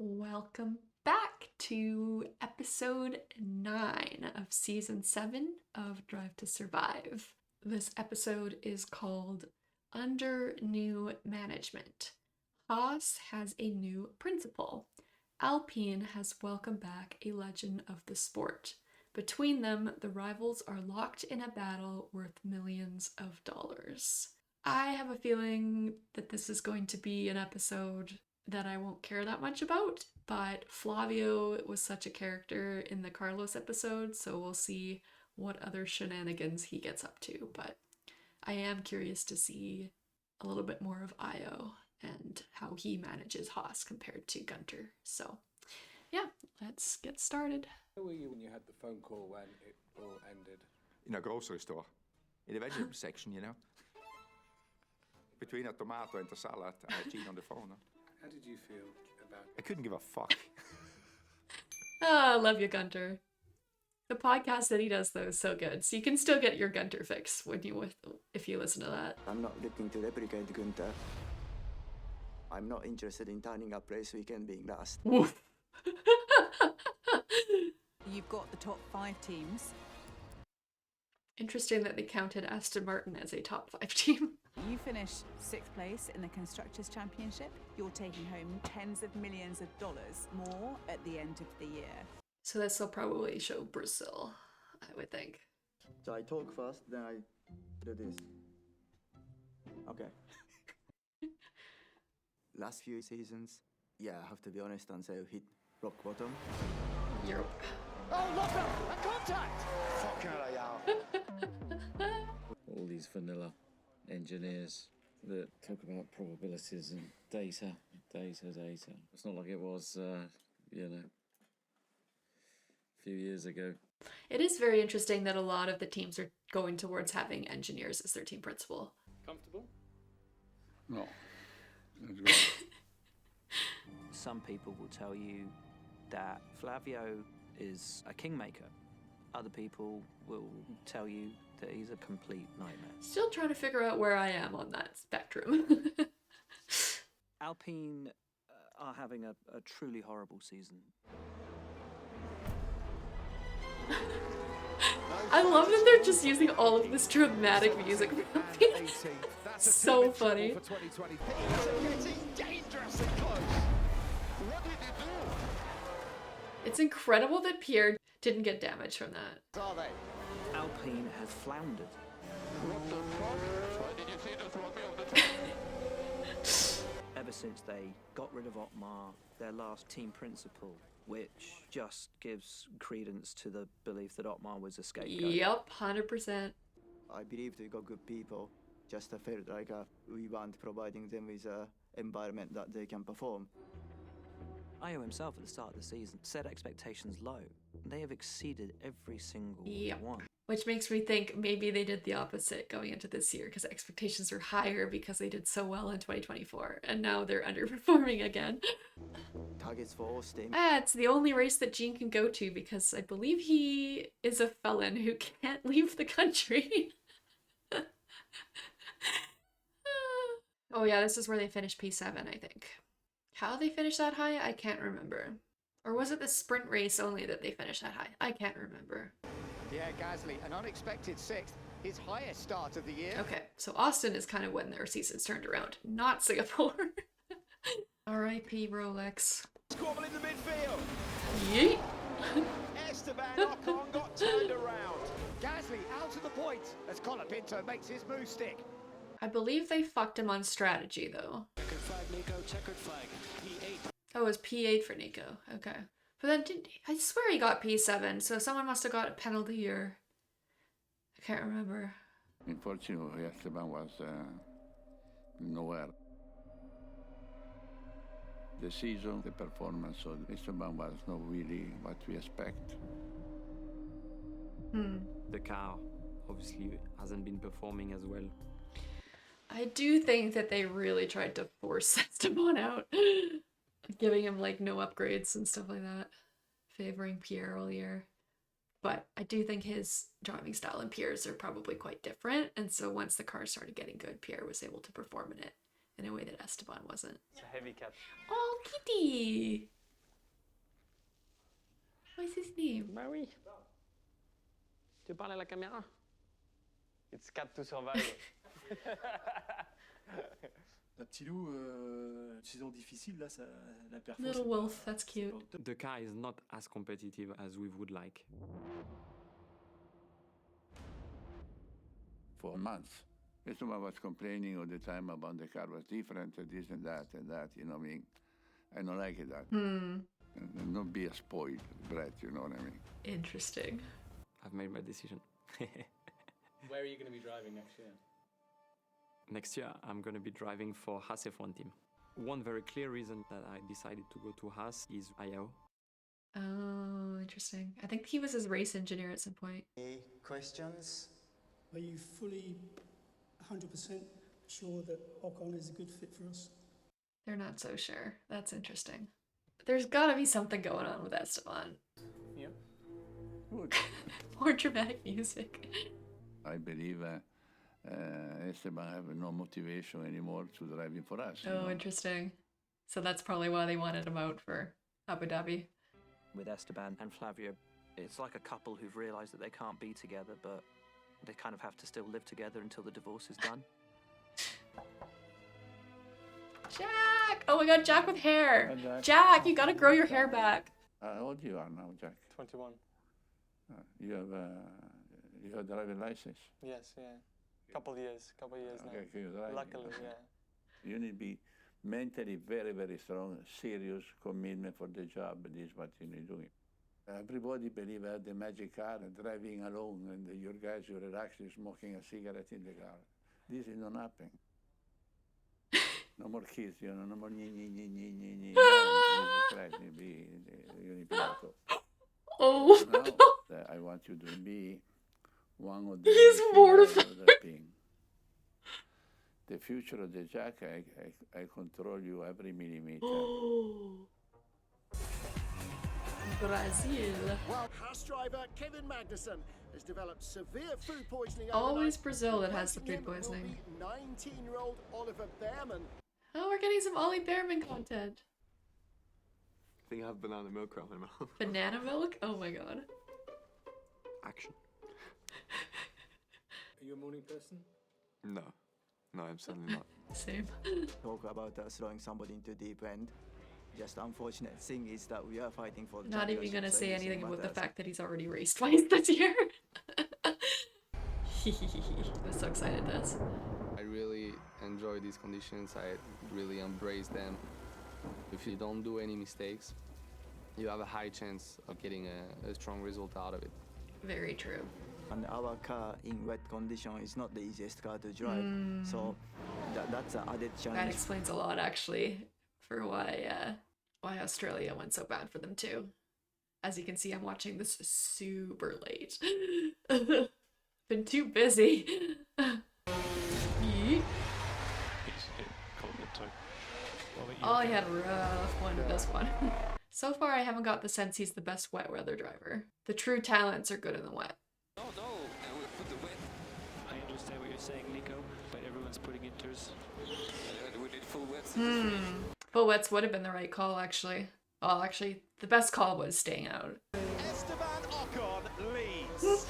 Welcome back to episode 9 of season 7 of Drive to Survive. This episode is called Under New Management. Haas has a new principal. Alpine has welcomed back a legend of the sport. Between them, the rivals are locked in a battle worth millions of dollars. I have a feeling that this is going to be an episode that I won't care that much about, but Flavio was such a character in the Carlos episode, so we'll see what other shenanigans he gets up to. But I am curious to see a little bit more of Io and how he manages Haas compared to Gunter. So yeah, let's get started. Where were you when you had the phone call when it all ended? In a grocery store, in the vegetable section, Between a tomato and a salad, I had Gene on the phone. How did you feel about I couldn't give a fuck. I love you, Gunter. The podcast that he does, though, is so good. So you can still get your Gunter fix if you listen to that. I'm not looking to replicate Gunther. I'm not interested in turning up race weekend being last. Woof. You've got the top 5 teams. Interesting that they counted Aston Martin as a top 5 team. You finish 6th place in the Constructors' Championship. You're taking home tens of millions of dollars more at the end of the year. So this will probably show Brazil, I would think. So I talk first, then I do this. Okay. Last few seasons, I have to be honest and say I hit rock bottom. Europe. Oh, look up! A contact! Fucking hell, All these vanilla engineers that talk about probabilities and data. It's not like it was, a few years ago. It is very interesting that a lot of the teams are going towards having engineers as their team principal. Comfortable? No. It's good. Some people will tell you that Flavio is a kingmaker. Other people will tell you that he's a complete nightmare. Still trying to figure out where I am on that spectrum. Alpine are having a truly horrible season. I love that they're just using all of this dramatic music. So funny. It's getting dangerously close. What did you do? It's incredible that Pierre didn't get damage from that. Are they? Alpine have floundered. What the fuck? Why did you see the throw me on the Ever since they got rid of Otmar, their last team principal, which just gives credence to the belief that Otmar was a scapegoat. Yep, 100%. I believe they got good people. Just I felt like we weren't providing them with an environment that they can perform. Io himself at the start of the season set expectations low. They have exceeded every single one. Which makes me think maybe they did the opposite going into this year because expectations are higher because they did so well in 2024 and now they're underperforming again. Targets for Austin. It's the only race that Gene can go to because I believe he is a felon who can't leave the country. Oh yeah, this is where they finished P7, I think. How they finished that high, I can't remember. Or was it the sprint race only that they finished that high? I can't remember. Yeah, Gasly, an unexpected 6th, his highest start of the year. Okay, so Austin is kind of when their season's turned around, not Singapore. R.I.P. Rolex. Squabble in the midfield. Yeet! Esteban Ocon got turned around. Gasly out to the point as Colapinto makes his move stick. I believe they fucked him on strategy, though. Checkered flag, Nico. Checkered flag. P8. Oh, it was P8 for Nico. Okay. But then I swear he got P7, so someone must have got a penalty or... I can't remember. Unfortunately, Esteban was nowhere. The season, the performance of Esteban was not really what we expect. The car obviously hasn't been performing as well. I do think that they really tried to force Esteban out. Giving him, like, no upgrades and stuff like that. Favoring Pierre all year. But I do think his driving style and Pierre's are probably quite different. And so once the car started getting good, Pierre was able to perform in it in a way that Esteban wasn't. It's a heavy catch. Oh, kitty! Bah oui. Tu parles à la caméra? It's cat to survive. Un petit loup, saison difficile, là, ça, la performance. Little wolf, that's cute. The car is not as competitive as we would like. For months. Someone was complaining all the time about the car was different, and this and that, you know what I mean? I don't like it that. And don't be a spoiled brat, you know what I mean? Interesting. I've made my decision. Where are you going to be driving next year? Next year, I'm going to be driving for Haas F1 team. One very clear reason that I decided to go to Haas is IO. Oh, interesting. I think he was his race engineer at some point. Any questions? Are you fully 100% sure that Ocon is a good fit for us? They're not so sure. That's interesting. There's gotta be something going on with Esteban. Yep. Good. More dramatic music. I believe Esteban have no motivation anymore to driving for us. you Oh, know? interesting. So that's probably why they wanted him out for Abu Dhabi. With Esteban and Flavio, it's like a couple who've realised that they can't be together, but they kind of have to still live together until the divorce is done. Jack! Oh my god, Jack with hair! Jack. Jack, you gotta grow your hair back. How old you are now, Jack? 21. You have driving license. Yes, yeah. Couple years now. Okay, can you drive? Luckily, yeah. You need to be mentally very, very strong, serious commitment for the job. This is what you need doing. Everybody believe I have the magic car and driving alone, and your guys are relaxing, smoking a cigarette in the car. This is not happening. No more kids, you know, no more ni. Oh. Now, I want you to be one of the He's mortified. of the thing. The future of the Jack, I control you every millimeter. Brazil. Well, Haas driver Kevin Magnussen has developed severe food poisoning. Always overnight. Brazil that has the food Replacing him poisoning. will be 19-year-old Oliver Behrman. Oh, we're getting some Ollie Behrman content. I think I have banana milk around my mouth. Banana milk? Oh my god. Action. Are you a morning person? No. No, I'm certainly not. Same. Talk about throwing somebody into deep end. Just unfortunate thing is that we are fighting for the Not even championship, gonna so say it doesn't anything about the matter. fact that he's already raced twice this year. I'm so excited this. I really enjoy these conditions. I really embrace them. If you don't do any mistakes, you have a high chance of getting a strong result out of it. Very true. And our car in wet condition is not the easiest car to drive, so that's an added That challenge. explains a lot, actually, for why Australia went so bad for them too. As you can see, I'm watching this super late. Been too busy. Yeet. Oh, he had a rough one with this one. So far, I haven't got the sense he's the best wet weather driver. The true talents are good in the wet. Oh no, I will put the wet. I understand what you're saying, Nico, but everyone's putting inters. We did full wets. Full wets would have been the right call, actually. Well, actually, the best call was staying out. Esteban Ocon leads.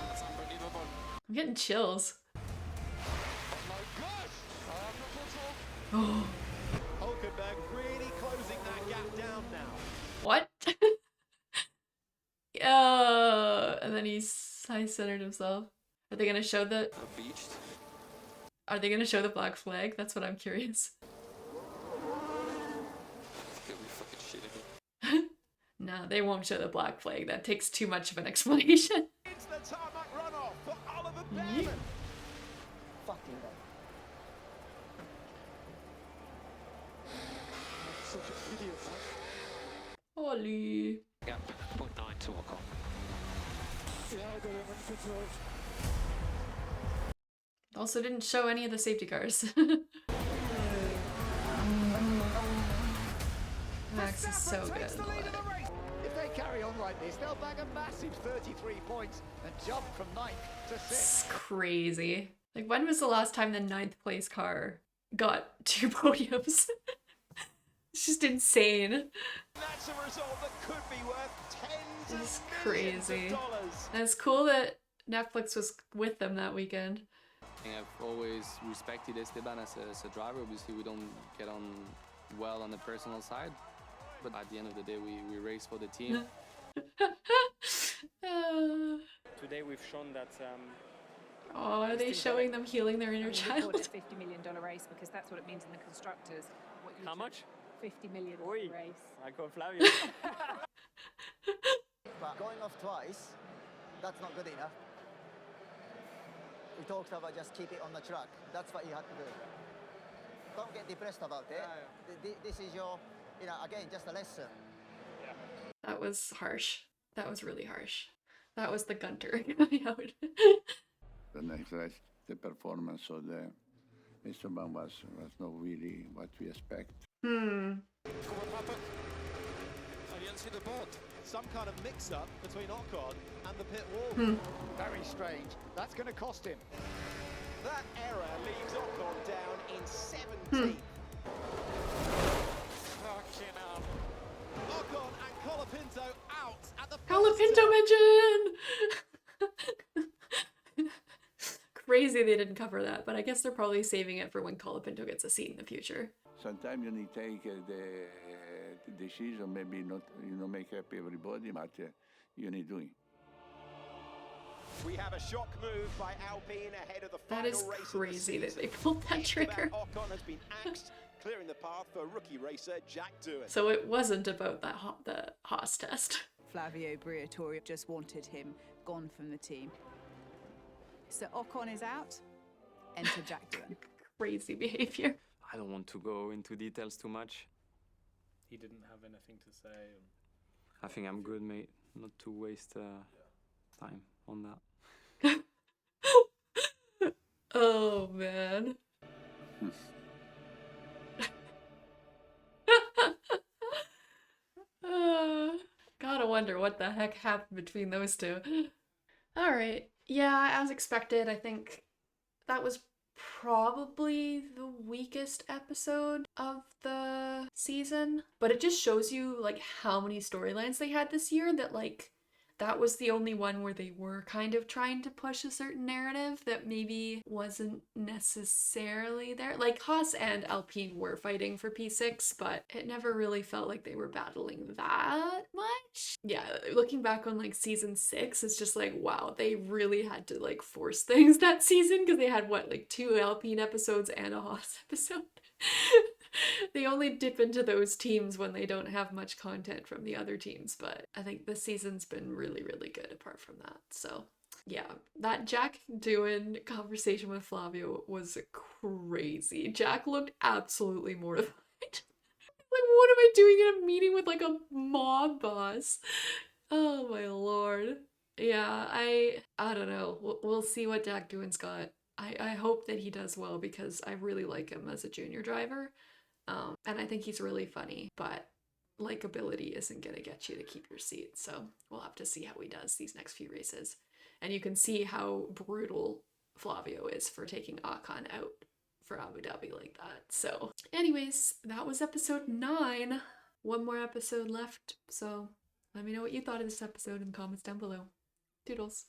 That's unbelievable. I'm getting chills. Oh. Hulkenberg really closing that gap down now. What? And then he's high-centered himself. Are they gonna show the? Beached. Are they gonna show the black flag? That's what I'm curious. You'll be fucking shitting me. No, they won't show the black flag. That takes too much of an explanation. It's the tarmac runoff for Oliver Behrman. Fucking hell. Such a idiot. Ollie. Gap 0.9 to Ocon. Yeah, I got it under control. Also didn't show any of the safety cars. Max is so good. Takes the lead of the race. If they carry on like this, they'll bag a massive 33 points and jump from 9th to 6th. It's crazy. Like, when was the last time the 9th place car got 2 podiums? It's just insane. That's a result that could be worth tens It's of millions crazy. of dollars. And it's cool that Netflix was with them that weekend. I've always respected Esteban as a driver. Obviously, we don't get on well on the personal side, but at the end of the day, we race for the team. Today we've shown that. Oh, are they showing them healing their inner We child? called it a $50 million race because that's what it means in the constructors. How much? $50 million Oi. race. I call Flavio. But going off twice, that's not good enough. We talked about just keep it on the track. That's what you have to do. Don't get depressed about it. This is your, again, just a lesson. That was harsh. That was really harsh. That was the Gunter coming out. The next race, the performance of the Esteban was not really what we expect. Oh, you don't see the board. Some kind of mix-up between Ocon and the pit wall. Very strange. That's going to cost him. That error leaves Ocon down in 17th. Fucking hell. Ocon and Colapinto out at the Colapinto mention! Crazy they didn't cover that, but I guess they're probably saving it for when Colapinto gets a seat in the future. Sometimes you need to take the decision, maybe not, make happy everybody, but you need doing. We have a shock move by Alpine ahead of the That final is race crazy of the that they season. pulled that Esteban trigger. Ocon has been axed, clearing the path for rookie racer Jack Doohan. So it wasn't about that the Haas test. Flavio Briatore just wanted him gone from the team. So Ocon is out. Enter Jack Doohan. Crazy behavior. I don't want to go into details too much. He didn't have anything to say. I think I'm good, mate. Not to waste time on that. Oh, man. Gotta wonder what the heck happened between those two. Alright. Yeah, as expected, I think that was probably the weakest episode of the season. But it just shows you, like, how many storylines they had this year that, like, that was the only one where they were kind of trying to push a certain narrative that maybe wasn't necessarily there. Like, Haas and Alpine were fighting for P6, but it never really felt like they were battling that much. Yeah, looking back on, like, season 6, it's just like, wow, they really had to, like, force things that season because they had, what, like 2 Alpine episodes and a Haas episode? They only dip into those teams when they don't have much content from the other teams, but I think this season's been really, really good apart from that. So yeah, that Jack Doohan conversation with Flavio was crazy. Jack looked absolutely mortified. Like, what am I doing in a meeting with, like, a mob boss? Oh my lord. Yeah, I don't know. We'll see what Jack Doohan's got. I hope that he does well because I really like him as a junior driver. And I think he's really funny, but likability isn't going to get you to keep your seat. So we'll have to see how he does these next few races. And you can see how brutal Flavio is for taking Ocon out for Abu Dhabi like that. So anyways, that was episode 9. One more episode left. So let me know what you thought of this episode in the comments down below. Toodles.